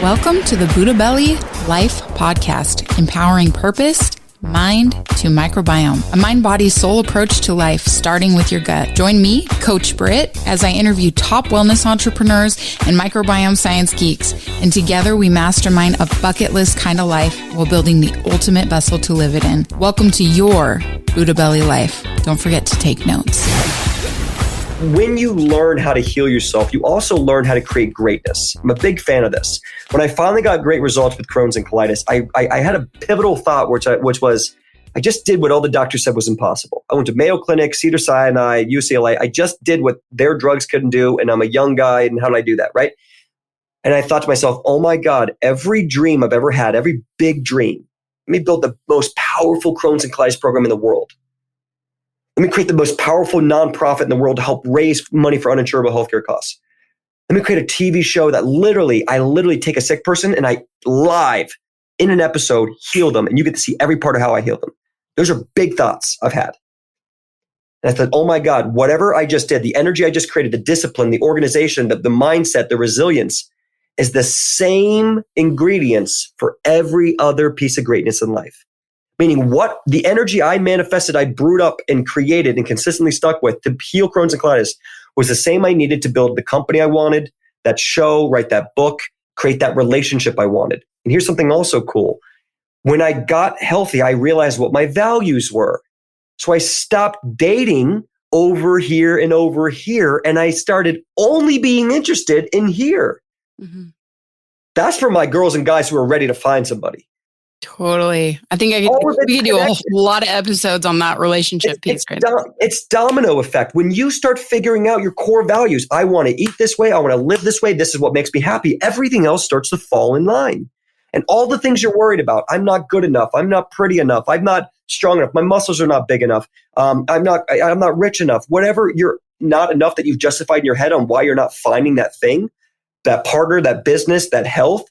Welcome to the Buddha Belly Life Podcast, empowering purpose, mind to microbiome, a mind-body soul approach to life, starting with your gut. Join me, Coach Britt, as I interview top wellness entrepreneurs and microbiome science geeks, and together we mastermind a bucket list kind of life while building the ultimate vessel to live it in. Welcome to your Buddha Belly Life. Don't forget to take notes. When you learn how to heal yourself, you also learn how to create greatness. I'm a big fan of this. When I finally got great results with Crohn's and colitis, I had a pivotal thought, which was, I just did what all the doctors said was impossible. I went to Mayo Clinic, Cedars-Sinai, UCLA. I just did what their drugs couldn't do, and I'm a young guy, and how did I do that, right? And I thought to myself, oh my God, every dream I've ever had, every big dream, let me build the most powerful Crohn's and colitis program in the world. Let me create the most powerful nonprofit in the world to help raise money for uninsurable healthcare costs. Let me create a TV show that I literally take a sick person and I live in an episode heal them, and you get to see every part of how I heal them. Those are big thoughts I've had. And I thought, oh my God, whatever I just did, the energy I just created, the discipline, the organization, the mindset, the resilience is the same ingredients for every other piece of greatness in life. Meaning what the energy I manifested, I brewed up and created and consistently stuck with to heal Crohn's and colitis was the same I needed to build the company I wanted, that show, write that book, create that relationship I wanted. And here's something also cool. When I got healthy, I realized what my values were. So I stopped dating over here, and I started only being interested in here. Mm-hmm. That's for my girls and guys who are ready to find somebody. Totally. I think we could do a whole lot of episodes on that relationship piece. It's domino effect. When you start figuring out your core values, I want to eat this way, I want to live this way, this is what makes me happy, everything else starts to fall in line. And all the things you're worried about, I'm not good enough, I'm not pretty enough, I'm not strong enough, my muscles are not big enough, I'm not rich enough, whatever you're not enough that you've justified in your head on why you're not finding that thing, that partner, that business, that health,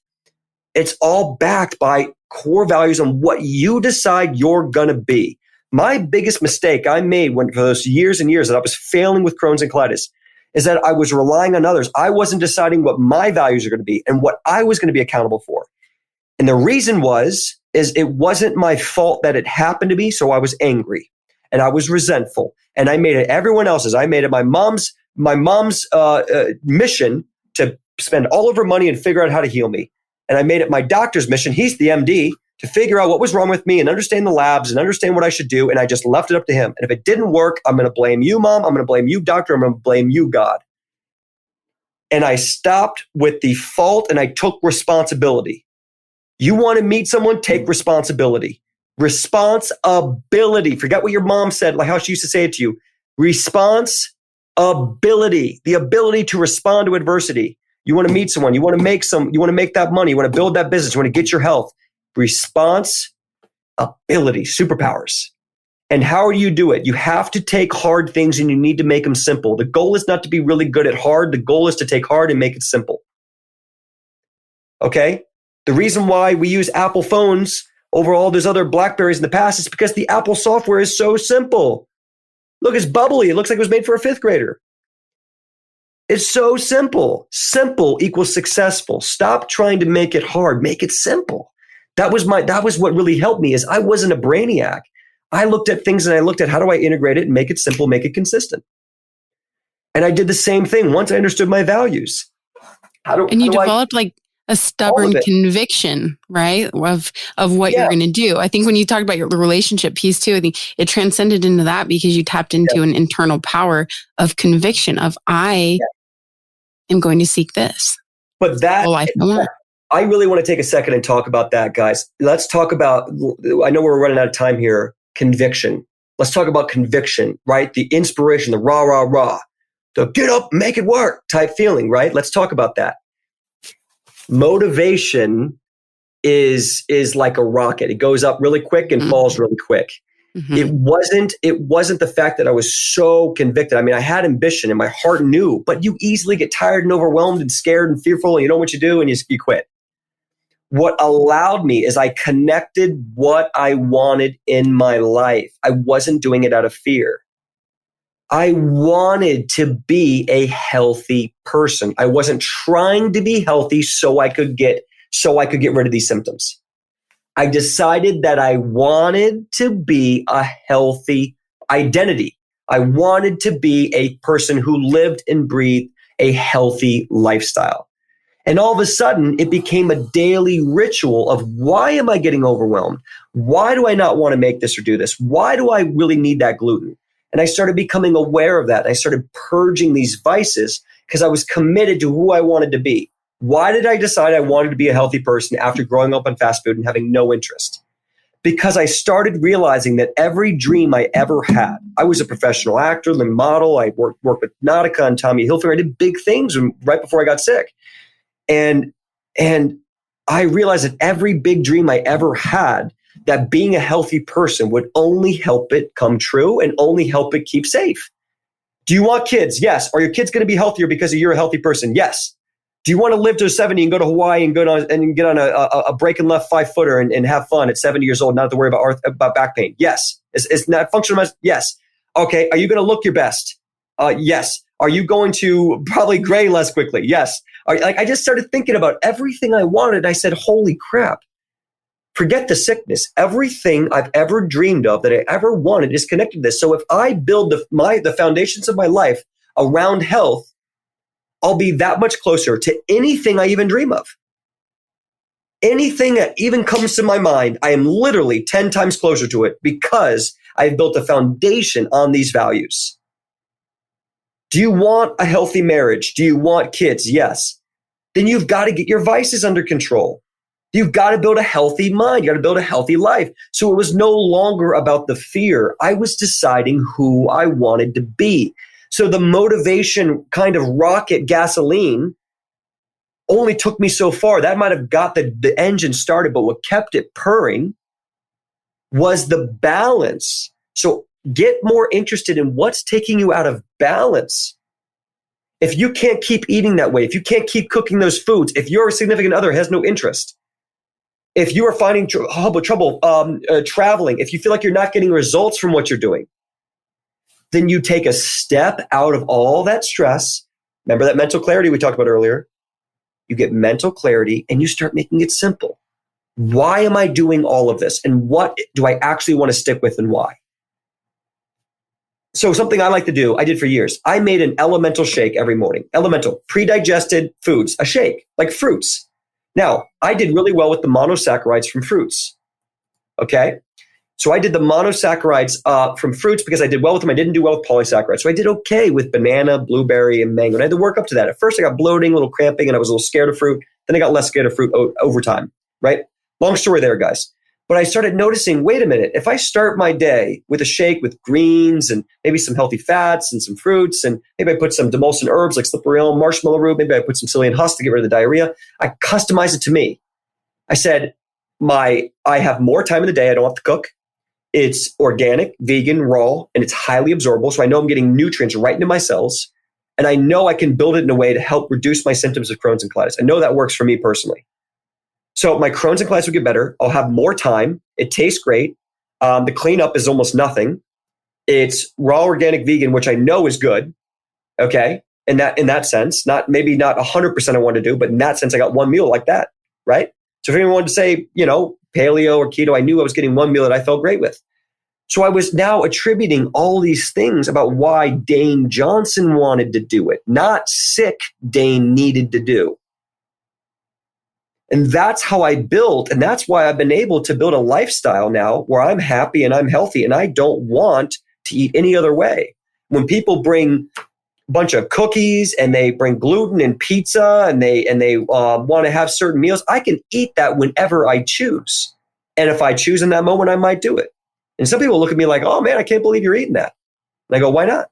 it's all backed by core values on what you decide you're going to be. My biggest mistake I made for those years and years that I was failing with Crohn's and colitis is that I was relying on others. I wasn't deciding what my values are going to be and what I was going to be accountable for. And the reason is it wasn't my fault that it happened to be. So I was angry and I was resentful, and I made it everyone else's. I made it my mom's mission to spend all of her money and figure out how to heal me. And I made it my doctor's mission, he's the MD, to figure out what was wrong with me and understand the labs and understand what I should do. And I just left it up to him. And if it didn't work, I'm going to blame you, Mom. I'm going to blame you, Doctor. I'm going to blame you, God. And I stopped with the fault and I took responsibility. You want to meet someone? Take responsibility. Responsibility. Forget what your mom said, like how she used to say it to you. Responsibility. The ability to respond to adversity. You want to meet someone, you want to make that money, you want to build that business, you want to get your health. Responsibility, superpowers. And how do you do it? You have to take hard things and you need to make them simple. The goal is not to be really good at hard. The goal is to take hard and make it simple. Okay? The reason why we use Apple phones over all those other BlackBerries in the past is because the Apple software is so simple. Look, it's bubbly. It looks like it was made for a fifth grader. It's so simple. Simple equals successful. Stop trying to make it hard. Make it simple. That was what really helped me. Is I wasn't a brainiac. I looked at things and I looked at how do I integrate it and make it simple, make it consistent. And I did the same thing once I understood my values. You developed like a stubborn conviction, right? Of what you're going to do. I think when you talk about the relationship piece too, I think it transcended into that because you tapped into an internal power of conviction of I am going to seek this. But I really want to take a second and talk about that, guys. Let's talk about, I know we're running out of time here, conviction. Let's talk about conviction, right? The inspiration, the rah, rah, rah, the get up, make it work type feeling, right? Let's talk about that. Motivation is like a rocket. It goes up really quick and falls really quick. Mm-hmm. It wasn't the fact that I was so convicted. I mean, I had ambition and my heart knew, but you easily get tired and overwhelmed and scared and fearful and you know what you do and you quit. What allowed me is I connected what I wanted in my life. I wasn't doing it out of fear. I wanted to be a healthy person. I wasn't trying to be healthy so I could get so I could get rid of these symptoms. I decided that I wanted to be a healthy identity. I wanted to be a person who lived and breathed a healthy lifestyle. And all of a sudden, it became a daily ritual of why am I getting overwhelmed? Why do I not want to make this or do this? Why do I really need that gluten? And I started becoming aware of that. I started purging these vices because I was committed to who I wanted to be. Why did I decide I wanted to be a healthy person after growing up on fast food and having no interest? Because I started realizing that every dream I ever had, I was a professional actor and model. I worked with Nautica and Tommy Hilfiger. I did big things right before I got sick. And I realized that every big dream I ever had, that being a healthy person would only help it come true and only help it keep safe. Do you want kids? Yes. Are your kids going to be healthier because you're a healthy person? Yes. Do you want to live to 70 and go to Hawaii and get on a break and left 5-footer and have fun at 70 years old, not have to worry about back pain? Yes. Is that functional? Yes. Okay. Are you going to look your best? Yes. Are you going to probably gray less quickly? Yes. I just started thinking about everything I wanted. I said, holy crap. Forget the sickness. Everything I've ever dreamed of that I ever wanted is connected to this. So if I build the foundations of my life around health, I'll be that much closer to anything I even dream of. Anything that even comes to my mind, I am literally 10 times closer to it because I've built a foundation on these values. Do you want a healthy marriage? Do you want kids? Yes. Then you've got to get your vices under control. You've got to build a healthy mind. You got to build a healthy life. So it was no longer about the fear. I was deciding who I wanted to be. So the motivation kind of rocket gasoline only took me so far. That might have got the engine started, but what kept it purring was the balance. So get more interested in what's taking you out of balance. If you can't keep eating that way, if you can't keep cooking those foods, if your significant other has no interest, if you are finding trouble traveling, if you feel like you're not getting results from what you're doing, then you take a step out of all that stress. Remember that mental clarity we talked about earlier? You get mental clarity and you start making it simple. Why am I doing all of this? And what do I actually want to stick with and why? So something I like to do, I did for years. I made an elemental shake every morning. Elemental, pre-digested foods, a shake, like fruits. Now, I did really well with the monosaccharides from fruits. Okay? So I did the monosaccharides from fruits because I did well with them. I didn't do well with polysaccharides. So I did okay with banana, blueberry, and mango. And I had to work up to that. At first, I got bloating, a little cramping, and I was a little scared of fruit. Then I got less scared of fruit over time, right? Long story there, guys. But I started noticing, wait a minute, if I start my day with a shake with greens and maybe some healthy fats and some fruits, and maybe I put some demulcent herbs like slippery elm, marshmallow root, maybe I put some psyllium husk to get rid of the diarrhea, I customized it to me. I said, I have more time in the day. I don't have to cook. It's organic, vegan, raw, and it's highly absorbable. So I know I'm getting nutrients right into my cells. And I know I can build it in a way to help reduce my symptoms of Crohn's and colitis. I know that works for me personally. So my Crohn's and colitis will get better. I'll have more time. It tastes great. The cleanup is almost nothing. It's raw, organic, vegan, which I know is good. Okay. In that sense, maybe not 100% I want to do, but in that sense, I got one meal like that. Right. So if anyone wanted to say, paleo or keto, I knew I was getting one meal that I felt great with. So I was now attributing all these things about why Dane Johnson wanted to do it, not sick Dane needed to do. And that's how I built, and that's why I've been able to build a lifestyle now where I'm happy and I'm healthy and I don't want to eat any other way. When people bring a bunch of cookies and they bring gluten and pizza and they want to have certain meals, I can eat that whenever I choose. And if I choose in that moment, I might do it. And some people look at me like, oh man, I can't believe you're eating that. And I go, why not?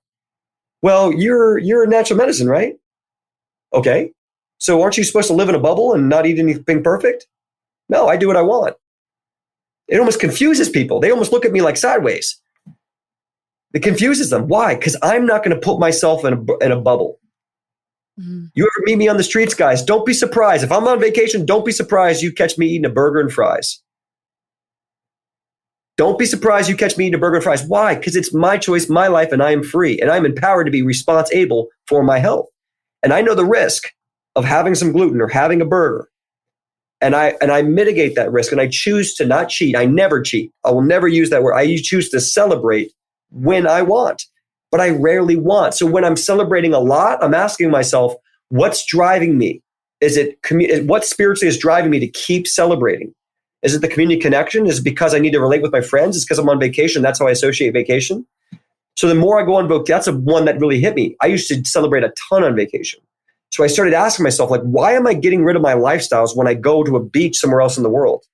Well, you're natural medicine, right? Okay. So aren't you supposed to live in a bubble and not eat anything perfect? No, I do what I want. It almost confuses people. They almost look at me like sideways. It confuses them. Why? Because I'm not going to put myself in a bubble. Mm-hmm. You ever meet me on the streets, guys? Don't be surprised. If I'm on vacation, don't be surprised you catch me eating a burger and fries. Don't be surprised you catch me eating a burger and fries. Why? Because it's my choice, my life, and I am free. And I'm empowered to be responsible for my health. And I know the risk of having some gluten or having a burger. And I mitigate that risk, and I choose to not cheat. I never cheat. I will never use that word. I choose to celebrate when I want, but I rarely want. So when I'm celebrating a lot, I'm asking myself, what's driving me? Is it what spiritually is driving me to keep celebrating? Is it the community connection? Is it because I need to relate with my friends? Is it because I'm on vacation? That's how I associate vacation. So the more I go on vacation, that's one that really hit me. I used to celebrate a ton on vacation. So I started asking myself, like, why am I getting rid of my lifestyles when I go to a beach somewhere else in the world?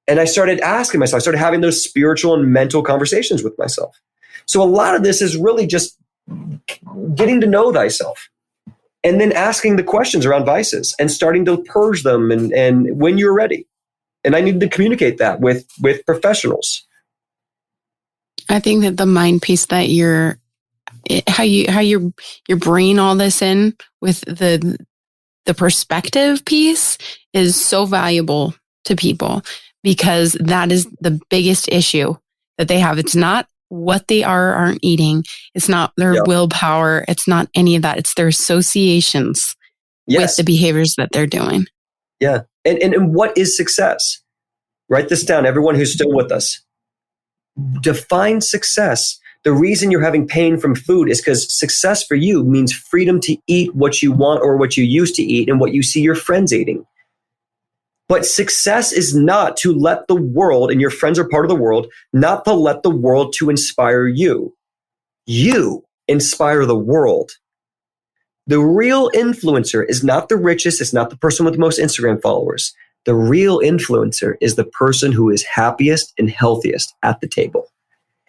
And I started asking myself, I started having those spiritual and mental conversations with myself. So a lot of this is really just getting to know thyself and then asking the questions around vices and starting to purge them and when you're ready. And I need to communicate that with professionals. I think that the mind piece that how you're bringing all this in with the perspective piece is so valuable to people, because that is the biggest issue that they have. It's not what they are or aren't eating. It's not their willpower. It's not any of that. It's their associations with the behaviors that they're doing. Yeah. And what is success? Write this down, everyone who's still with us. Define success. The reason you're having pain from food is because success for you means freedom to eat what you want or what you used to eat and what you see your friends eating. But success is not to let the world, and your friends are part of the world, not to let the world to inspire you. You inspire the world. The real influencer is not the richest. It's not the person with the most Instagram followers. The real influencer is the person who is happiest and healthiest at the table.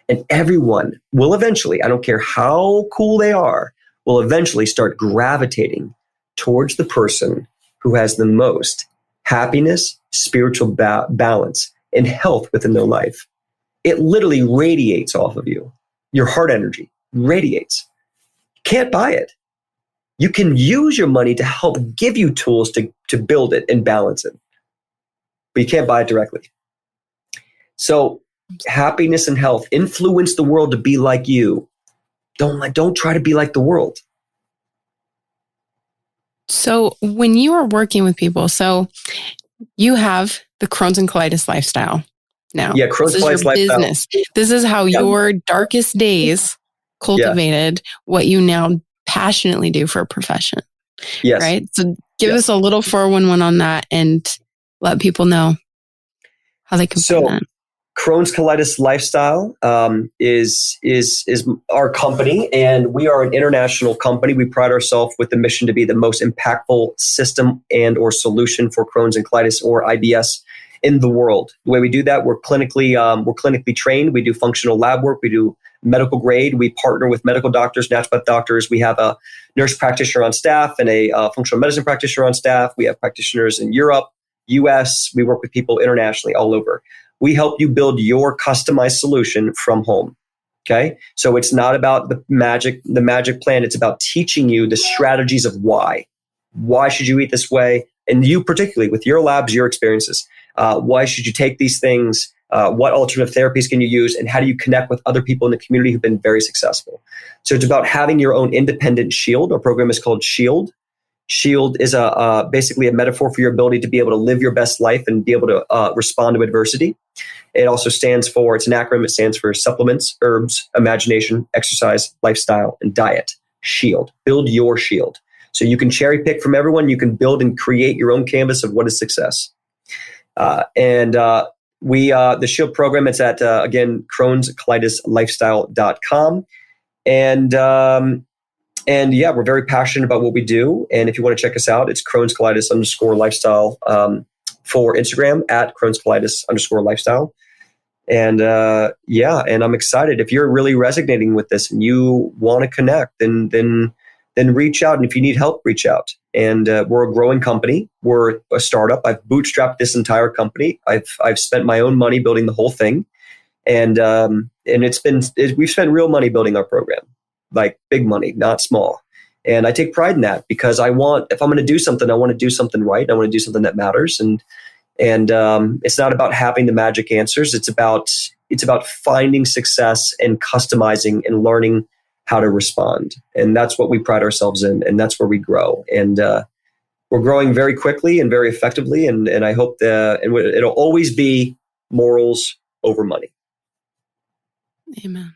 And everyone will eventually, I don't care how cool they are, will eventually start gravitating towards the person who has the most happiness, spiritual balance, and health within their life. It literally radiates off of you. Your heart energy radiates. You can't buy it. You can use your money to help give you tools to build it and balance it, but you can't buy it directly. So happiness and health influence the world to be like you. Don't try to be like the world. So when you are working with people, so you have the Crohn's and Colitis lifestyle now. Yeah, Crohn's this is Colitis your lifestyle. business. This is how your darkest days cultivated what you now passionately do for a profession. Yes. Right? So give us a little 411 on that and let people know how they can find that. Crohn's Colitis Lifestyle is our company, and we are an international company. We pride ourselves with the mission to be the most impactful system and or solution for Crohn's and colitis or IBS in the world. The way we do that, we're clinically trained. We do functional lab work. We do medical grade. We partner with medical doctors, naturopath doctors. We have a nurse practitioner on staff and a functional medicine practitioner on staff. We have practitioners in Europe, US. We work with people internationally all over. We help you build your customized solution from home. Okay. So it's not about the magic plan. It's about teaching you the strategies of why. Why should you eat this way? And you particularly with your labs, your experiences. Why should you take these things? What alternative therapies can you use? And how do you connect with other people in the community who've been very successful? So it's about having your own independent shield. Our program is called Shield. Shield is basically a metaphor for your ability to be able to live your best life and be able to respond to adversity. It also it's an acronym. It stands for supplements, herbs, imagination, exercise, lifestyle, and diet. Shield. Build your shield. So you can cherry pick from everyone. You can build and create your own canvas of what is success. The Shield program, it's at, again, Crohn'sColitisLifestyle.com. And yeah, we're very passionate about what we do. And if you want to check us out, it's Crohn's Colitis _lifestyle for Instagram at Crohn's Colitis _lifestyle. And and I'm excited. If you're really resonating with this and you want to connect, then reach out. And if you need help, reach out. And we're a growing company. We're a startup. I've bootstrapped this entire company. I've spent my own money building the whole thing. And we've spent real money building our program. Like big money, not small. And I take pride in that because if I'm going to do something, I want to do something right. I want to do something that matters. And it's not about having the magic answers. It's about finding success and customizing and learning how to respond. And that's what we pride ourselves in. And that's where we grow. And we're growing very quickly and very effectively. And I hope that it'll always be morals over money. Amen.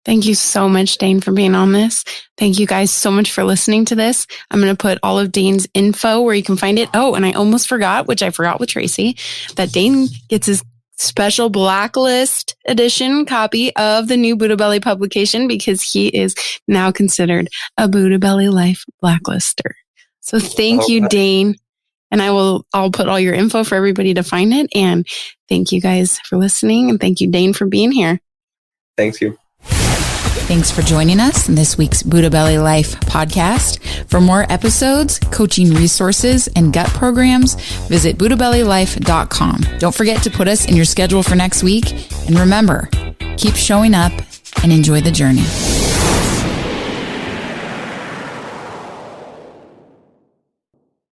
Thank you so much, Dane, for being on this. Thank you guys so much for listening to this. I'm going to put all of Dane's info where you can find it. Oh, and I almost forgot, which I forgot with Tracy, that Dane gets his special Blacklist edition copy of the new Buddha Belly publication because he is now considered a Buddha Belly Life Blacklister. So thank you, Dane. And I'll put all your info for everybody to find it. And thank you guys for listening. And thank you, Dane, for being here. Thank you. Thanks for joining us in this week's Buddha Belly Life podcast. For more episodes, coaching resources, and gut programs, visit buddhabellylife.com. Don't forget to put us in your schedule for next week. And remember, keep showing up and enjoy the journey.